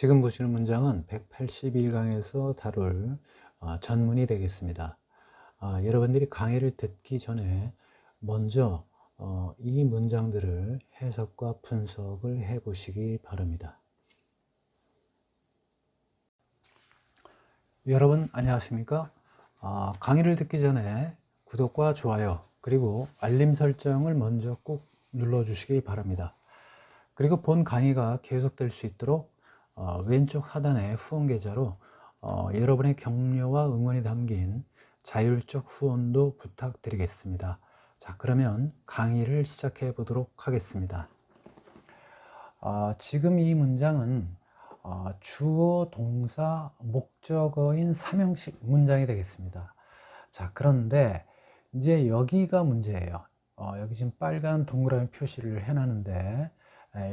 지금 보시는 문장은 181강에서 다룰 전문이 되겠습니다. 여러분들이 강의를 듣기 전에 먼저 이 문장들을 해석과 분석을 해 보시기 바랍니다. 여러분 안녕하십니까? 강의를 듣기 전에 구독과 좋아요 그리고 알림 설정을 먼저 꼭 눌러 주시기 바랍니다. 그리고 본 강의가 계속될 수 있도록 왼쪽 하단의 후원 계좌로 여러분의 격려와 응원이 담긴 자율적 후원도 부탁드리겠습니다. 자, 그러면 강의를 시작해 보도록 하겠습니다. 지금 이 문장은 주어, 동사, 목적어인 3형식 문장이 되겠습니다. 자, 그런데 이제 여기가 문제예요. 여기 지금 빨간 동그라미 표시를 해놨는데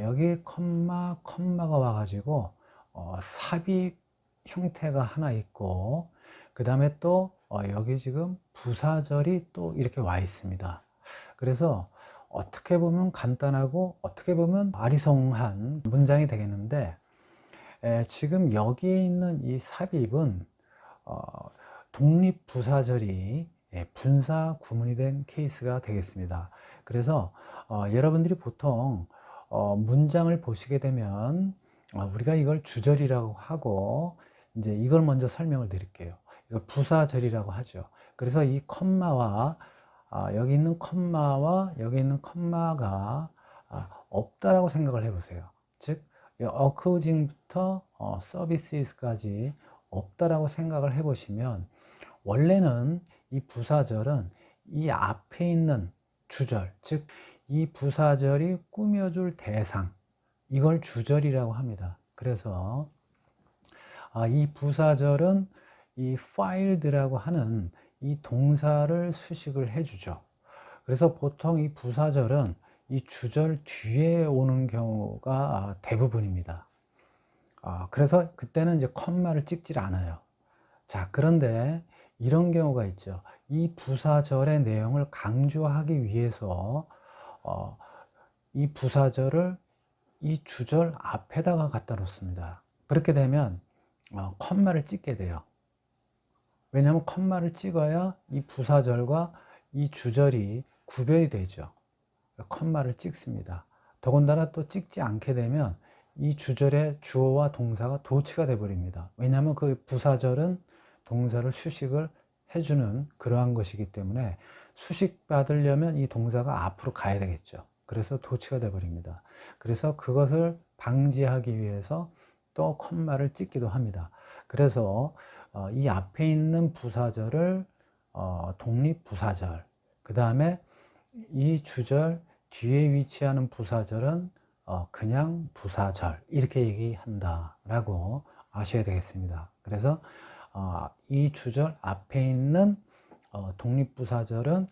여기 컴마가 와가지고 삽입 형태가 하나 있고 그 다음에 또 여기 지금 부사절이 또 이렇게 와 있습니다. 그래서 어떻게 보면 간단하고 어떻게 보면 아리송한 문장이 되겠는데 지금 여기에 있는 이 삽입은 독립부사절이 분사 구문이 된 케이스가 되겠습니다. 그래서 여러분들이 보통 문장을 보시게 되면 우리가 이걸 주절이라고 하고 이제 이걸 먼저 설명을 드릴게요. 이걸 부사절이라고 하죠. 그래서 이 컴마와 여기 있는 컴마와 여기 있는 컴마가 없다라고 생각을 해보세요. 즉 occurring부터 services까지 없다라고 생각을 해보시면 원래는 이 부사절은 이 앞에 있는 주절, 즉 이 부사절이 꾸며줄 대상, 이걸 주절이라고 합니다. 그래서 이 부사절은 이 filled라고 하는 이 동사를 수식을 해주죠. 그래서 보통 이 부사절은 이 주절 뒤에 오는 경우가 대부분입니다. 그래서 그때는 이제 컴마를 찍질 않아요. 자, 그런데 이런 경우가 있죠. 이 부사절의 내용을 강조하기 위해서 이 부사절을 이 주절 앞에다가 갖다 놓습니다. 그렇게 되면 컴마를 찍게 돼요. 왜냐하면 컴마를 찍어야 이 부사절과 이 주절이 구별이 되죠. 컴마를 찍습니다. 더군다나 또 찍지 않게 되면 이 주절의 주어와 동사가 도치가 되어 버립니다. 왜냐하면 그 부사절은 동사를 수식을 해주는 그러한 것이기 때문에 수식 받으려면 이 동사가 앞으로 가야 되겠죠. 그래서 도치가 되어 버립니다. 그래서 그것을 방지하기 위해서 또 컴마를 찍기도 합니다. 그래서 이 앞에 있는 부사절을 독립부사절, 그 다음에 이 주절 뒤에 위치하는 부사절은 그냥 부사절, 이렇게 얘기한다라고 아셔야 되겠습니다. 그래서 이 주절 앞에 있는 독립부사절은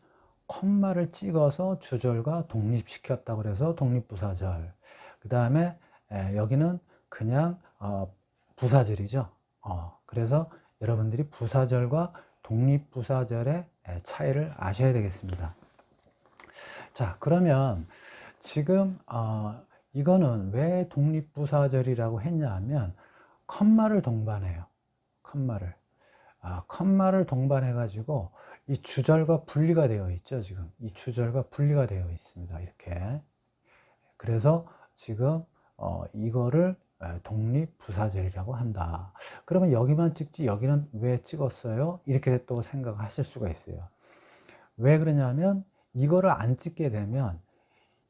콤마를 찍어서 주절과 독립시켰다고 그래서 독립부사절. 그 다음에 여기는 그냥 부사절이죠. 그래서 여러분들이 부사절과 독립부사절의 차이를 아셔야 되겠습니다. 자, 그러면 지금 이거는 왜 독립부사절이라고 했냐 하면 컴마를 동반해요. 컴마를 동반해 가지고 이 주절과 분리가 되어 있죠. 지금 이 주절과 분리가 되어 있습니다. 이렇게. 그래서 지금 이거를 독립부사절이라고 한다. 그러면 여기만 찍지 여기는 왜 찍었어요? 이렇게 또 생각하실 수가 있어요. 왜 그러냐면 이거를 안 찍게 되면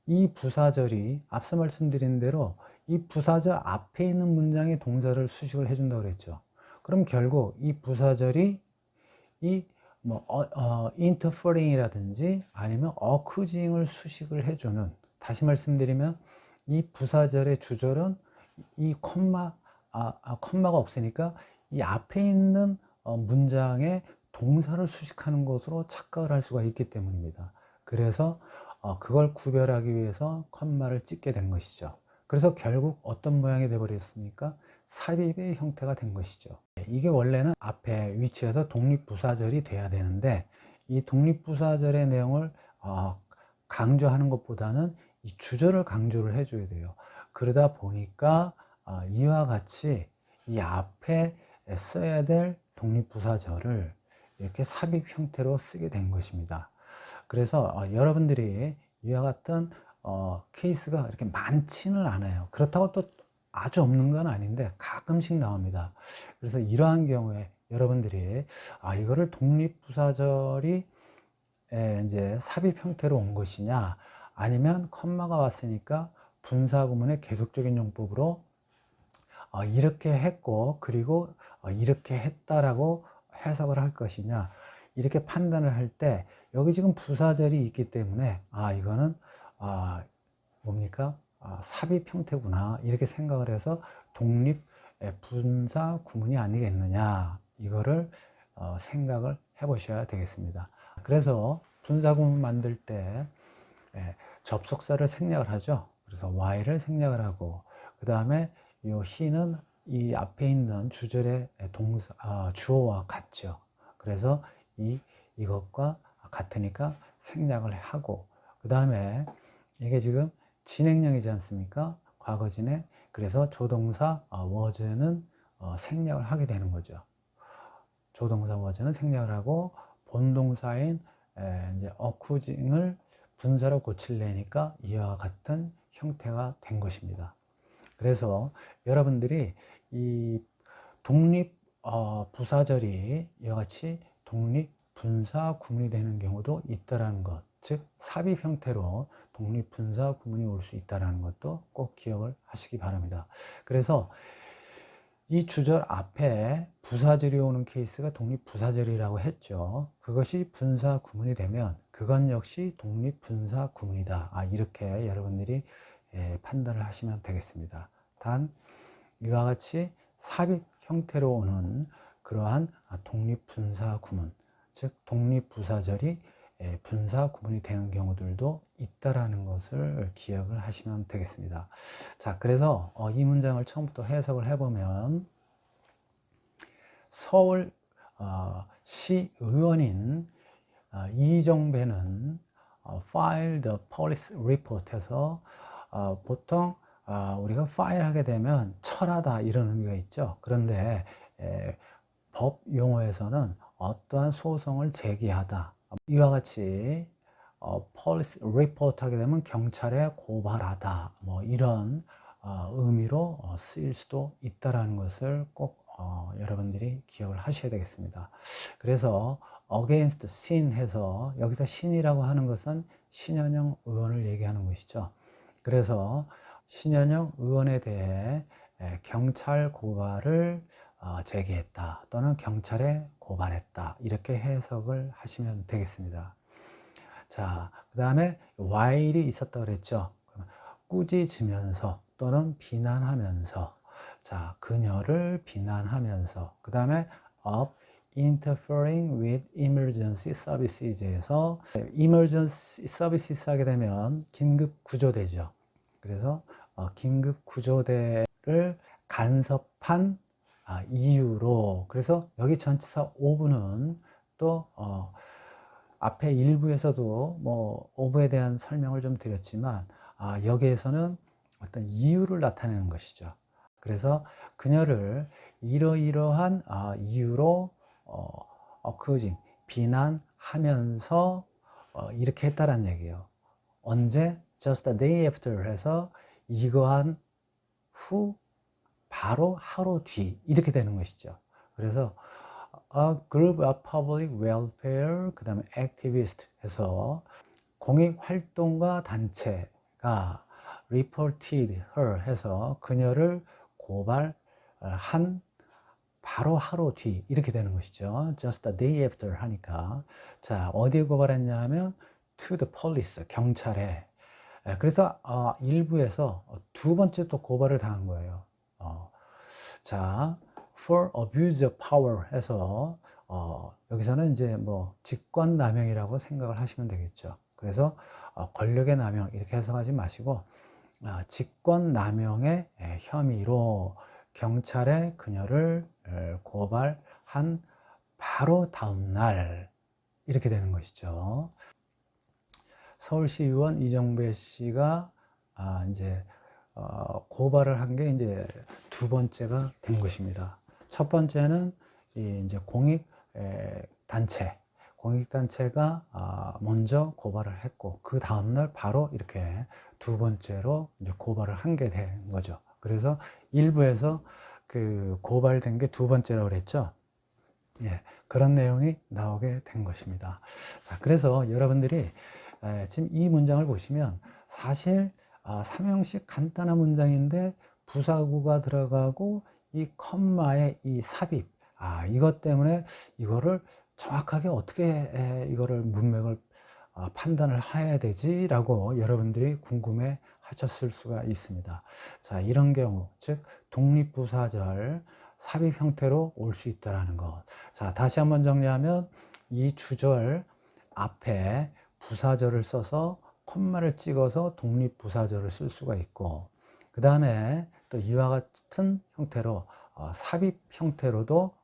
이 부사절이 앞서 말씀드린 대로 이 부사절 앞에 있는 문장의 동사를 수식을 해준다고 그랬죠. 그럼 결국 이 부사절이 이 interfering이라든지 아니면 occurring을 수식을 해주는, 다시 말씀드리면 이 부사절의 주절은 이 콤마가 없으니까 이 앞에 있는 문장의 동사를 수식하는 것으로 착각을 할 수가 있기 때문입니다. 그래서 그걸 구별하기 위해서 콤마를 찍게 된 것이죠. 그래서 결국 어떤 모양이 되어버렸습니까? 삽입의 형태가 된 것이죠. 이게 원래는 앞에 위치해서 독립부사절이 돼야 되는데 이 독립부사절의 내용을 강조하는 것보다는 이 주절을 강조를 해줘야 돼요. 그러다 보니까 이와 같이 이 앞에 써야 될 독립부사절을 이렇게 삽입 형태로 쓰게 된 것입니다. 그래서 여러분들이 이와 같은 케이스가 이렇게 많지는 않아요. 그렇다고 또 아주 없는 건 아닌데 가끔씩 나옵니다. 그래서 이러한 경우에 여러분들이 이거를 독립부사절이 이제 삽입 형태로 온 것이냐, 아니면 컴마가 왔으니까 분사구문의 계속적인 용법으로 이렇게 했고 그리고 이렇게 했다라고 해석을 할 것이냐, 이렇게 판단을 할 때 여기 지금 부사절이 있기 때문에 이거는 뭡니까? 삽입 형태구나, 이렇게 생각을 해서 독립 분사 구문이 아니겠느냐, 이거를 생각을 해 보셔야 되겠습니다. 그래서 분사 구문 만들 때 접속사를 생략을 하죠. 그래서 y를 생략을 하고, 그 다음에 이 he는 이 앞에 있는 주절의 주어와 같죠. 그래서 이것과 같으니까 생략을 하고, 그 다음에 이게 지금 진행형이지 않습니까? 과거 진행. 그래서 조동사 was는 생략을 하게 되는 거죠. 조동사 was는 생략을 하고 본동사인 이제 accusing을 분사로 고치려니까 이와 같은 형태가 된 것입니다. 그래서 여러분들이 이 독립 부사절이 이와 같이 독립 분사 구문이 되는 경우도 있다라는 것, 즉 삽입 형태로 독립 분사 구문이 올 수 있다라는 것도 꼭 기억을 하시기 바랍니다. 그래서 이 주절 앞에 부사절이 오는 케이스가 독립 부사절이라고 했죠. 그것이 분사 구문이 되면 그건 역시 독립 분사 구문이다. 이렇게 여러분들이 판단을 하시면 되겠습니다. 단 이와 같이 삽입 형태로 오는 그러한 독립 분사 구문, 즉 독립 부사절이 분사 구문이 되는 경우들도 있다라는 것을 기억을 하시면 되겠습니다. 자, 그래서 이 문장을 처음부터 해석을 해보면, 서울 시의원인 이정배는 file the police report에서 보통 우리가 파일하게 되면 철하다 이런 의미가 있죠. 그런데 법 용어에서는 어떠한 소송을 제기하다, 이와 같이 police report 하게 되면 경찰에 고발하다, 뭐 이런 의미로 쓰일 수도 있다라는 것을 꼭 여러분들이 기억을 하셔야 되겠습니다. 그래서 against sin 해서 여기서 신이라고 하는 것은 신현영 의원을 얘기하는 것이죠. 그래서 신현영 의원에 대해 경찰 고발을 제기했다 또는 경찰에 고발했다, 이렇게 해석을 하시면 되겠습니다. 자, 그 다음에 while이 있었다 그랬죠. 꾸짖으면서 또는 비난하면서, 자, 그녀를 비난하면서, 그 다음에 of interfering with emergency services에서 emergency services 하게 되면 긴급 구조대죠. 그래서 긴급 구조대를 간섭한 이유로, 그래서 여기 전치사 ove는 또 앞에 일부에서도 뭐 ove에 대한 설명을 좀 드렸지만 여기에서는 어떤 이유를 나타내는 것이죠. 그래서 그녀를 이러이러한 이유로 accusing, 비난하면서 이렇게 했다라는 얘기예요. 언제? just a day after 해서 이거한 후 바로 하루 뒤, 이렇게 되는 것이죠. 그래서 a group of public welfare 그 다음에 activist 해서 공익활동가 단체가 reported her 해서 그녀를 고발한 바로 하루 뒤, 이렇게 되는 것이죠. just a day after 하니까. 자, 어디에 고발했냐 하면 to the police, 경찰에. 그래서 일부에서 두 번째 또 고발을 당한 거예요. 자, for abuse of power 해서 여기서는 이제 뭐 직권남용이라고 생각을 하시면 되겠죠. 그래서 권력의 남용 이렇게 해석하지 마시고 직권남용의 혐의로 경찰에 그녀를 고발한 바로 다음 날, 이렇게 되는 것이죠. 서울시 의원 이정배 씨가 이제 고발을 한 게 이제 두 번째가 된 것입니다. 첫 번째는 이제 공익단체가 먼저 고발을 했고, 그 다음날 바로 이렇게 두 번째로 이제 고발을 한 게 된 거죠. 그래서 일부에서 그 고발된 게 두 번째라고 그랬죠. 예, 그런 내용이 나오게 된 것입니다. 자, 그래서 여러분들이 지금 이 문장을 보시면 사실 삼형식 간단한 문장인데 부사구가 들어가고 이 컴마의 이 삽입, 이것 때문에 이거를 정확하게 어떻게 이거를 문맥을 판단을 해야 되지라고 여러분들이 궁금해 하셨을 수가 있습니다. 자, 이런 경우, 즉 독립부사절 삽입 형태로 올 수 있다는 것. 자, 다시 한번 정리하면 이 주절 앞에 부사절을 써서 콤마를 찍어서 독립부사절을 쓸 수가 있고, 그 다음에 또 이와 같은 형태로 삽입 형태로도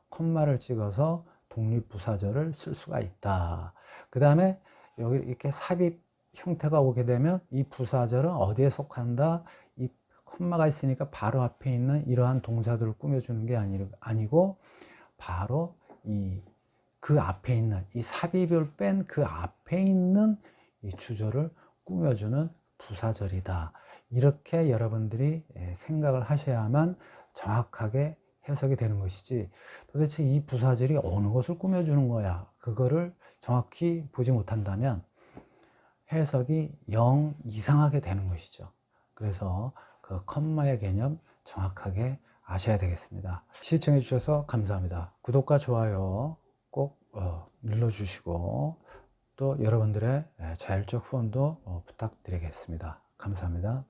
콤마를 찍어서 독립부사절을 쓸 수가 있다. 그 다음에 여기 이렇게 삽입 형태가 오게 되면 이 부사절은 어디에 속한다? 이 콤마가 있으니까 바로 앞에 있는 이러한 동사들을 꾸며주는 게 아니고 바로 그 앞에 있는 이 삽입을 뺀 그 앞에 있는 이 주절을 꾸며주는 부사절이다. 이렇게 여러분들이 생각을 하셔야만 정확하게 해석이 되는 것이지, 도대체 이 부사절이 어느 것을 꾸며주는 거야, 그거를 정확히 보지 못한다면 해석이 영 이상하게 되는 것이죠. 그래서 그 컴마의 개념 정확하게 아셔야 되겠습니다. 시청해 주셔서 감사합니다. 구독과 좋아요 꼭 눌러주시고 또 여러분들의 자율적 후원도 부탁드리겠습니다. 감사합니다.